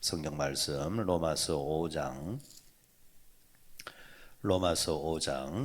성경 말씀 로마서 5장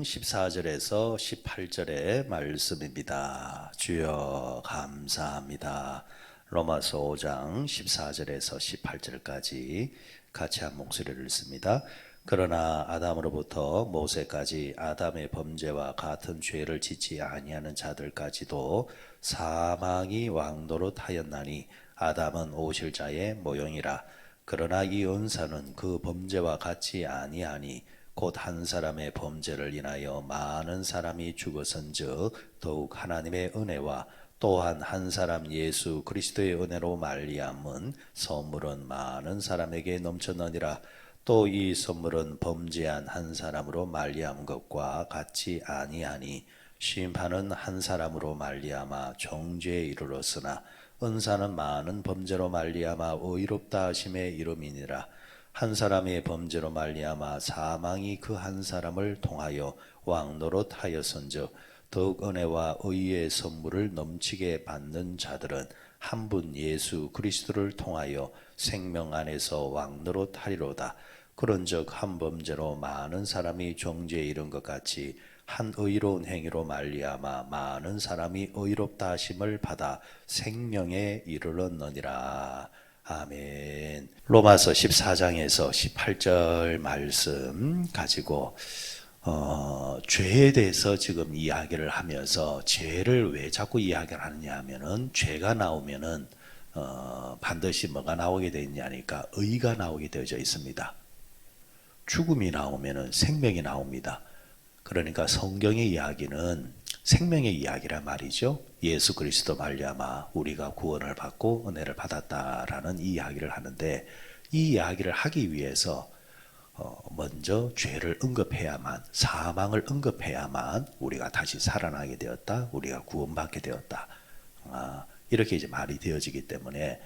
14절에서 18절의 말씀입니다. 주여 감사합니다. 로마서 5장 14절에서 18절까지 같이 한 목소리를 씁니다. 그러나 아담으로부터 모세까지 아담의 범죄와 같은 죄를 짓지 아니하는 자들까지도 사망이 왕노릇 하였나니 아담은 오실 자의 모형이라. 그러나 이 은사는 그 범죄와 같지 아니하니 곧 한 사람의 범죄를 인하여 많은 사람이 죽었은즉 더욱 하나님의 은혜와 또한 한 사람 예수 그리스도의 은혜로 말미암은 선물은 많은 사람에게 넘쳤느니라. 또 이 선물은 범죄한 한 사람으로 말미암은 것과 같지 아니하니 심판은 한 사람으로 말미암아 정죄에 이르렀으나 은사는 많은 범죄로 말미암아 의롭다 하심에 이름이니라. 한 사람의 범죄로 말미암아 사망이 그 한 사람을 통하여 왕노릇 하였은즉 더욱 은혜와 의의 선물을 넘치게 받는 자들은 한 분 예수 그리스도를 통하여 생명 안에서 왕노릇 하리로다. 그런즉 한 범죄로 많은 사람이 정죄에 이른 것 같이 한 의로운 행위로 말미암아 많은 사람이 의롭다 하심을 받아 생명에 이르렀느니라. 아멘. 로마서 14장에서 18절 말씀 가지고 죄에 대해서 지금 이야기를 하면서 죄를 왜 자꾸 이야기를 하느냐 하면은 죄가 나오면은 반드시 뭐가 나오게 되느냐니까 의가 나오게 되어져 있습니다. 죽음이 나오면은 생명이 나옵니다. 그러니까 성경의 이야기는 생명의 이야기란 말이죠. 예수 그리스도 말미암아 우리가 구원을 받고 은혜를 받았다라는 이 이야기를 하는데, 이 이야기를 하기 위해서 먼저 죄를 언급해야만, 사망을 언급해야만 우리가 다시 살아나게 되었다, 우리가 구원받게 되었다, 이렇게 이제 말이 되어지기 때문에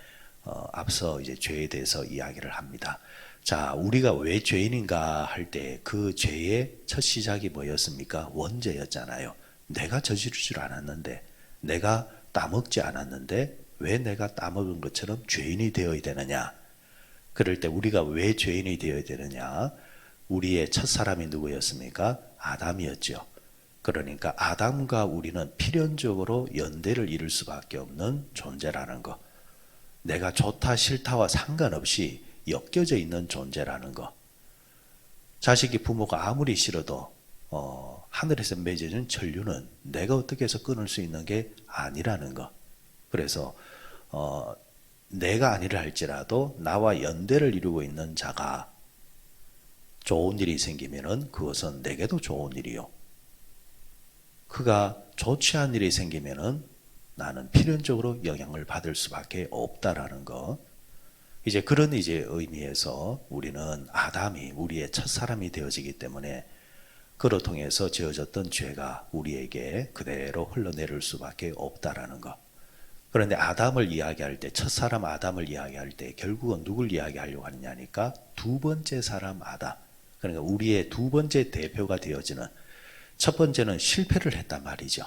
앞서 이제 죄에 대해서 이야기를 합니다. 자, 우리가 왜 죄인인가 할 때 그 죄의 첫 시작이 뭐였습니까? 원죄였잖아요. 내가 저지를 줄 않았는데, 내가 따먹지 않았는데 왜 내가 따먹은 것처럼 죄인이 되어야 되느냐? 그럴 때 우리가 왜 죄인이 되어야 되느냐? 우리의 첫사람이 누구였습니까? 아담이었죠. 그러니까 아담과 우리는 필연적으로 연대를 이룰 수밖에 없는 존재라는 거. 내가 좋다 싫다와 상관없이 엮여져 있는 존재라는 거. 자식이 부모가 아무리 싫어도 하늘에서 맺어진 전류는 내가 어떻게 해서 끊을 수 있는 게 아니라는 거. 그래서 내가 아니라 할지라도 나와 연대를 이루고 있는 자가 좋은 일이 생기면은 그것은 내게도 좋은 일이요. 그가 좋지 않은 일이 생기면은 나는 필연적으로 영향을 받을 수밖에 없다라는 거. 이제 그런 의미에서 우리는 아담이 우리의 첫사람이 되어지기 때문에 그로 통해서 지어졌던 죄가 우리에게 그대로 흘러내릴 수밖에 없다라는 것. 그런데 아담을 이야기할 때, 첫사람 아담을 이야기할 때 결국은 누굴 이야기하려고 하느냐니까 두 번째 사람 아담. 그러니까 우리의 두 번째 대표가 되어지는, 첫 번째는 실패를 했단 말이죠.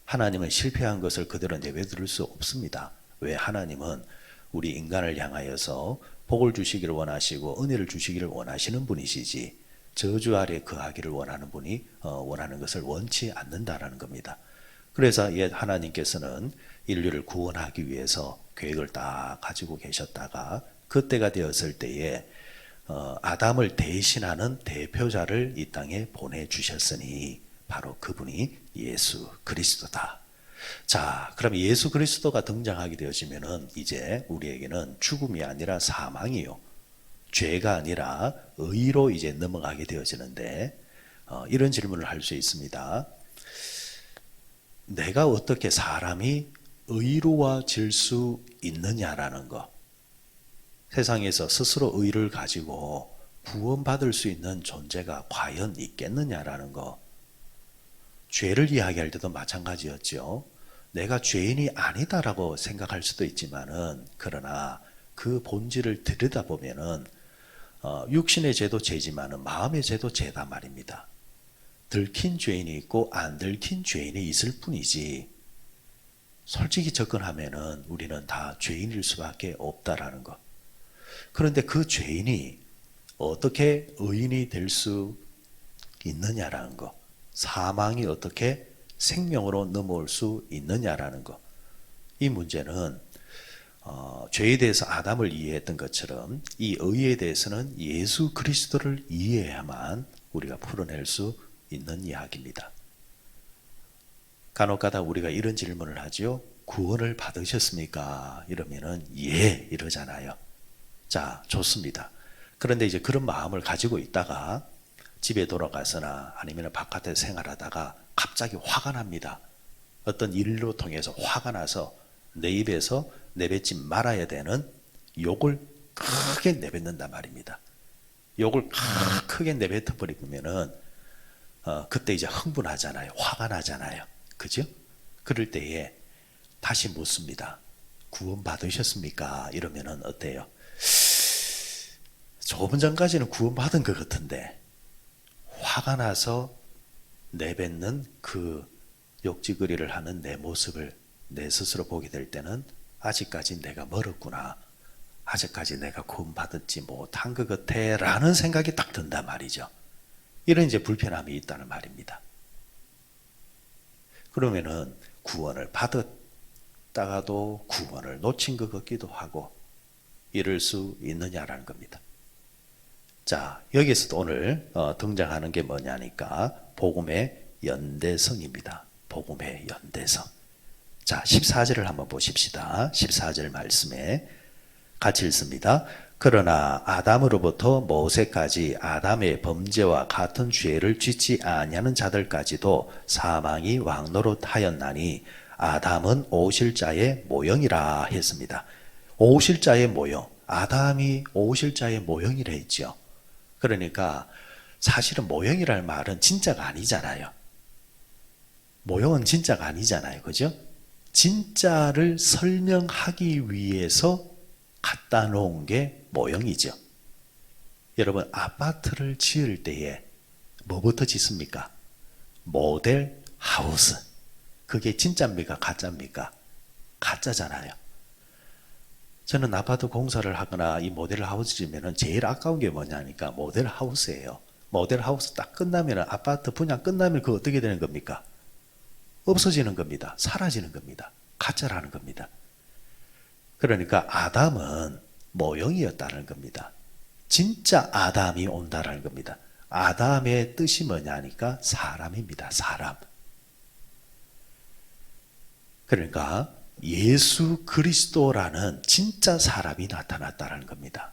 하나님은 실패한 것을 그대로 내버려둘 수 없습니다. 왜? 하나님은 우리 인간을 향하여서 복을 주시기를 원하시고 은혜를 주시기를 원하시는 분이시지, 저주 아래 거하기를 원하는 분이 원하는 것을 원치 않는다라는 겁니다. 그래서 하나님께서는 인류를 구원하기 위해서 계획을 딱 가지고 계셨다가 그때가 되었을 때에 아담을 대신하는 대표자를 이 땅에 보내주셨으니 바로 그분이 예수 그리스도다. 자, 그럼 예수 그리스도가 등장하게 되어지면은 이제 우리에게는 죽음이 아니라 사망이요, 죄가 아니라 의로 이제 넘어가게 되어지는데, 이런 질문을 할 수 있습니다. 내가 어떻게 사람이 의로워질 수 있느냐라는 거. 세상에서 스스로 의를 가지고 구원받을 수 있는 존재가 과연 있겠느냐라는 거. 죄를 이야기할 때도 마찬가지였죠. 내가 죄인이 아니다라고 생각할 수도 있지만은, 그러나 그 본질을 들여다보면은 육신의 죄도 죄지만은 마음의 죄도 죄다 말입니다. 들킨 죄인이 있고 안 들킨 죄인이 있을 뿐이지, 솔직히 접근하면은 우리는 다 죄인일 수밖에 없다라는 것. 그런데 그 죄인이 어떻게 의인이 될 수 있느냐라는 거, 사망이 어떻게 생명으로 넘어올 수 있느냐라는 거, 이 문제는 죄에 대해서 아담을 이해했던 것처럼 이 의에 대해서는 예수 그리스도를 이해해야만 우리가 풀어낼 수 있는 이야기입니다. 간혹가다 우리가 이런 질문을 하죠. 구원을 받으셨습니까? 이러면은 예 이러잖아요. 자, 좋습니다. 그런데 이제 그런 마음을 가지고 있다가 집에 돌아가서나 아니면 바깥에 생활하다가 갑자기 화가 납니다. 어떤 일로 통해서 화가 나서 내 입에서 내뱉지 말아야 되는 욕을 크게 내뱉는단 말입니다. 욕을 크게 내뱉어 버리면은 그때 이제 흥분하잖아요. 화가 나잖아요. 그죠? 그럴 때에 다시 묻습니다. 구원 받으셨습니까? 이러면은 어때요? 조금 전까지는 구원 받은 것 같은데 화가 나서 내뱉는 그 욕지거리를 하는 내 모습을 내 스스로 보게 될 때는 아직까지 내가 멀었구나. 아직까지 내가 구원 받지 못한 것 같아 라는 생각이 딱 든단 말이죠. 이런 이제 불편함이 있다는 말입니다. 그러면은 구원을 받았다가도 구원을 놓친 것 같기도 하고 이럴 수 있느냐라는 겁니다. 자, 여기서도 오늘 등장하는 게 뭐냐니까 복음의 연대성입니다. 복음의 연대성. 자, 14절을 한번 보십시다. 14절 말씀에 같이 읽습니다. 그러나 아담으로부터 모세까지 아담의 범죄와 같은 죄를 짓지 아니하는 자들까지도 사망이 왕노릇하였나니 아담은 오실 자의 모형이라 했습니다. 오실 자의 모형, 아담이 오실 자의 모형이라 했죠. 그러니까 사실은 모형이라는 말은 진짜가 아니잖아요. 모형은 진짜가 아니잖아요. 그죠? 진짜를 설명하기 위해서 갖다 놓은 게 모형이죠. 여러분, 아파트를 지을 때에 뭐부터 짓습니까? 모델 하우스. 그게 진짜입니까? 가짜입니까? 가짜잖아요. 저는 아파트 공사를 하거나 이 모델 하우스 지으면 제일 아까운 게 뭐냐니까 모델 하우스예요. 모델 하우스 딱 끝나면 아파트 분양 끝나면 그거 어떻게 되는 겁니까? 없어지는 겁니다. 사라지는 겁니다. 가짜라는 겁니다. 그러니까 아담은 모형이었다는 겁니다. 진짜 아담이 온다라는 겁니다. 아담의 뜻이 뭐냐니까 사람입니다. 사람. 그러니까 예수 그리스도라는 진짜 사람이 나타났다는 겁니다.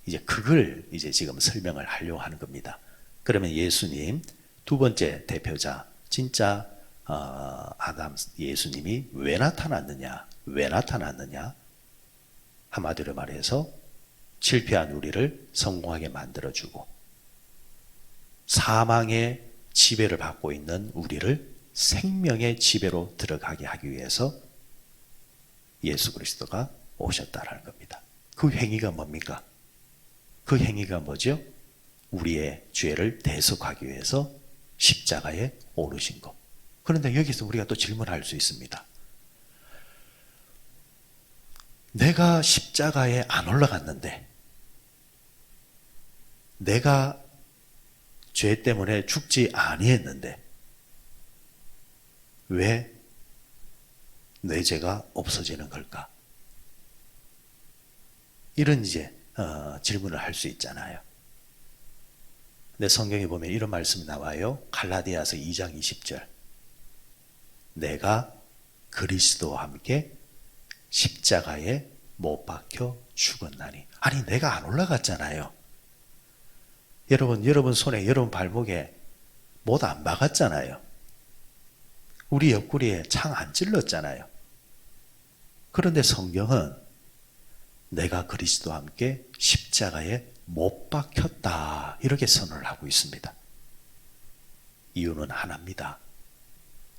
이제 그걸 이제 지금 설명을 하려고 하는 겁니다. 그러면 예수님 두 번째 대표자 진짜 아담 예수님이 왜 나타났느냐? 왜 나타났느냐? 한마디로 말해서 실패한 우리를 성공하게 만들어주고 사망의 지배를 받고 있는 우리를 생명의 지배로 들어가게 하기 위해서 예수 그리스도가 오셨다라는 겁니다. 그 행위가 뭡니까? 그 행위가 뭐죠? 우리의 죄를 대속하기 위해서 십자가에 오르신 것. 그런데 여기서 우리가 또 질문할 수 있습니다. 내가 십자가에 안 올라갔는데 내가 죄 때문에 죽지 아니했는데 왜 내 죄가 없어지는 걸까? 이런 이제 질문을 할 수 있잖아요. 근데 성경에 보면 이런 말씀이 나와요. 갈라디아서 2장 20절. 내가 그리스도와 함께 십자가에 못 박혀 죽었나니. 아니 내가 안 올라갔잖아요. 여러분 손에 여러분 발목에 못 안 박았잖아요. 우리 옆구리에 창 안 찔렀잖아요. 그런데 성경은 내가 그리스도와 함께 십자가에 못 박혔다 이렇게 선언을 하고 있습니다. 이유는 하나입니다.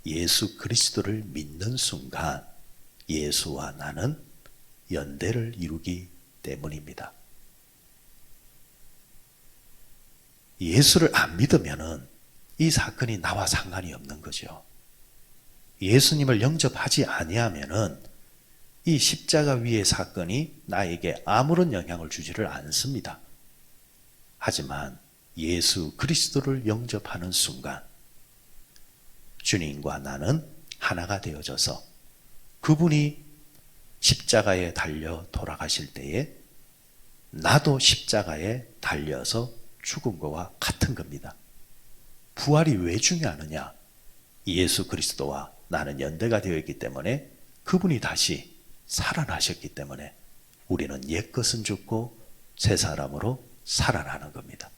예수 그리스도를 믿는 순간 예수와 나는 연대를 이루기 때문입니다. 예수를 안 믿으면은 이 사건이 나와 상관이 없는 거죠. 예수님을 영접하지 아니하면은 이 십자가 위의 사건이 나에게 아무런 영향을 주지를 않습니다. 하지만 예수 그리스도를 영접하는 순간 주님과 나는 하나가 되어져서 그분이 십자가에 달려 돌아가실 때에 나도 십자가에 달려서 죽은 것과 같은 겁니다. 부활이 왜 중요하느냐? 예수 그리스도와 나는 연대가 되어 있기 때문에 그분이 다시 살아나셨기 때문에 우리는 옛것은 죽고 새 사람으로 살아나는 겁니다.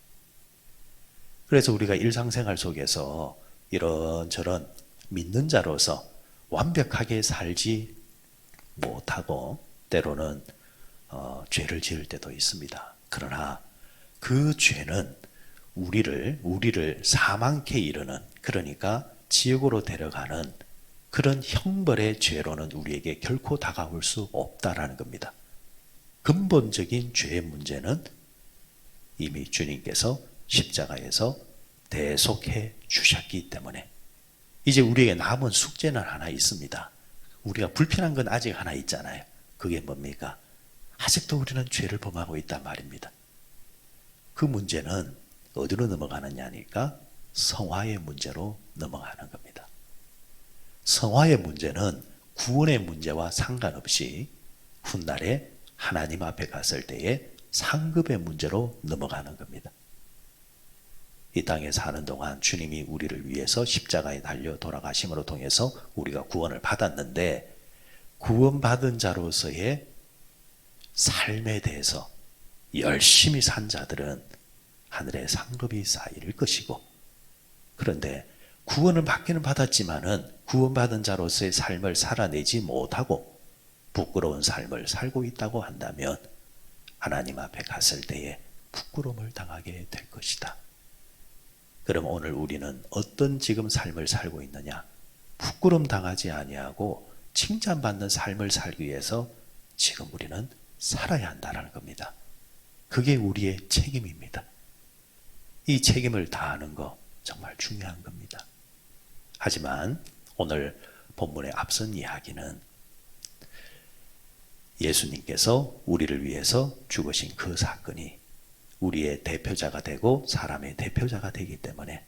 그래서 우리가 일상생활 속에서 이런저런 믿는 자로서 완벽하게 살지 못하고 때로는 죄를 지을 때도 있습니다. 그러나 그 죄는 우리를 사망케 이르는, 그러니까 지옥으로 데려가는 그런 형벌의 죄로는 우리에게 결코 다가올 수 없다라는 겁니다. 근본적인 죄의 문제는 이미 주님께서 십자가에서 대속해 주셨기 때문에 이제 우리에게 남은 숙제는 하나 있습니다. 우리가 불편한 건 아직 하나 있잖아요. 그게 뭡니까? 아직도 우리는 죄를 범하고 있단 말입니다. 그 문제는 어디로 넘어가느냐니까 성화의 문제로 넘어가는 겁니다. 성화의 문제는 구원의 문제와 상관없이 훗날에 하나님 앞에 갔을 때에 상급의 문제로 넘어가는 겁니다. 이 땅에 사는 동안 주님이 우리를 위해서 십자가에 달려 돌아가심으로 통해서 우리가 구원을 받았는데 구원받은 자로서의 삶에 대해서 열심히 산 자들은 하늘에 상급이 쌓일 것이고, 그런데 구원을 받기는 받았지만은 구원받은 자로서의 삶을 살아내지 못하고 부끄러운 삶을 살고 있다고 한다면 하나님 앞에 갔을 때에 부끄러움을 당하게 될 것이다. 그럼 오늘 우리는 어떤 지금 삶을 살고 있느냐? 부끄러움 당하지 아니하고 칭찬받는 삶을 살기 위해서 지금 우리는 살아야 한다는 겁니다. 그게 우리의 책임입니다. 이 책임을 다하는 거 정말 중요한 겁니다. 하지만 오늘 본문의 앞선 이야기는 예수님께서 우리를 위해서 죽으신 그 사건이 우리의 대표자가 되고 사람의 대표자가 되기 때문에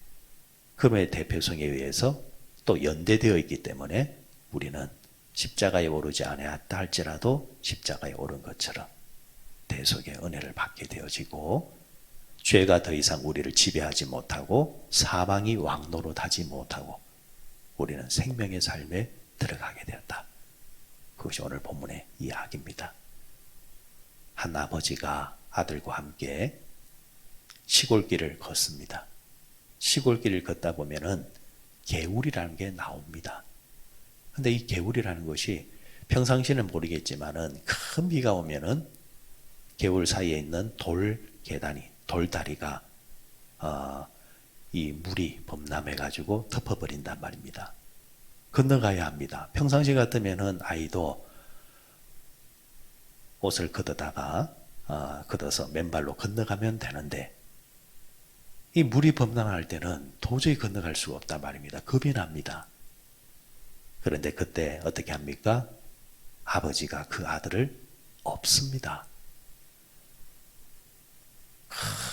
그의 대표성에 의해서 또 연대되어 있기 때문에 우리는 십자가에 오르지 않았다 할지라도 십자가에 오른 것처럼 대속의 은혜를 받게 되어지고 죄가 더 이상 우리를 지배하지 못하고 사망이 왕노릇하지 못하고 우리는 생명의 삶에 들어가게 되었다. 그것이 오늘 본문의 이야기입니다. 한 아버지가 아들과 함께 시골길을 걷습니다. 시골길을 걷다 보면은 개울이라는 게 나옵니다. 근데 이 개울이라는 것이 평상시는 모르겠지만은 큰 비가 오면은 개울 사이에 있는 돌다리가 이 물이 범람해가지고 덮어버린단 말입니다. 건너가야 합니다. 평상시 같으면은 아이도 옷을 걷어서 맨발로 건너가면 되는데 이 물이 범람할 때는 도저히 건너갈 수가 없단 말입니다. 겁이 납니다. 그런데 그때 어떻게 합니까? 아버지가 그 아들을 업습니다.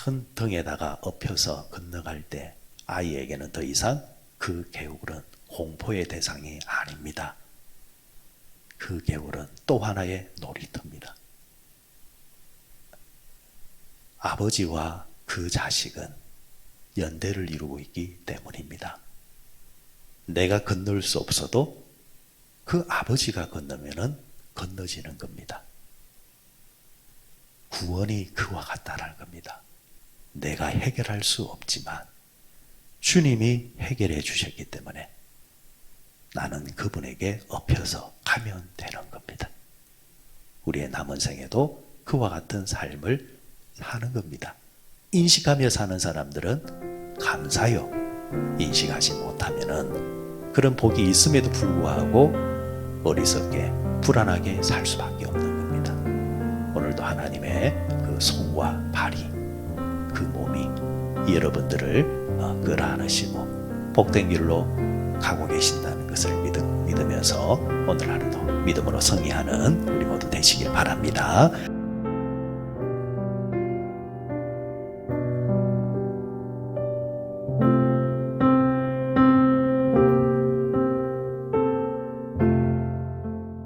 큰 등에다가 엎혀서 건너갈 때 아이에게는 더 이상 그 개울은 공포의 대상이 아닙니다. 그 개울은 또 하나의 놀이터입니다. 아버지와 그 자식은 연대를 이루고 있기 때문입니다. 내가 건널 수 없어도 그 아버지가 건너면은 건너지는 겁니다. 구원이 그와 같다라는 겁니다. 내가 해결할 수 없지만 주님이 해결해 주셨기 때문에 나는 그분에게 엎혀서 가면 되는 겁니다. 우리의 남은 생에도 그와 같은 삶을 사는 겁니다. 인식하며 사는 사람들은 감사요. 인식하지 못하면은 그런 복이 있음에도 불구하고 어리석게 불안하게 살 수밖에 없는 겁니다. 오늘도 하나님의 그 손과 발이 그 몸이 여러분들을 끌어안으시고 복된 길로 가고 계신다는 것을 믿으며 기도하면서 오늘 하루도 믿음으로 승리하는 우리 모두 되시길 바랍니다.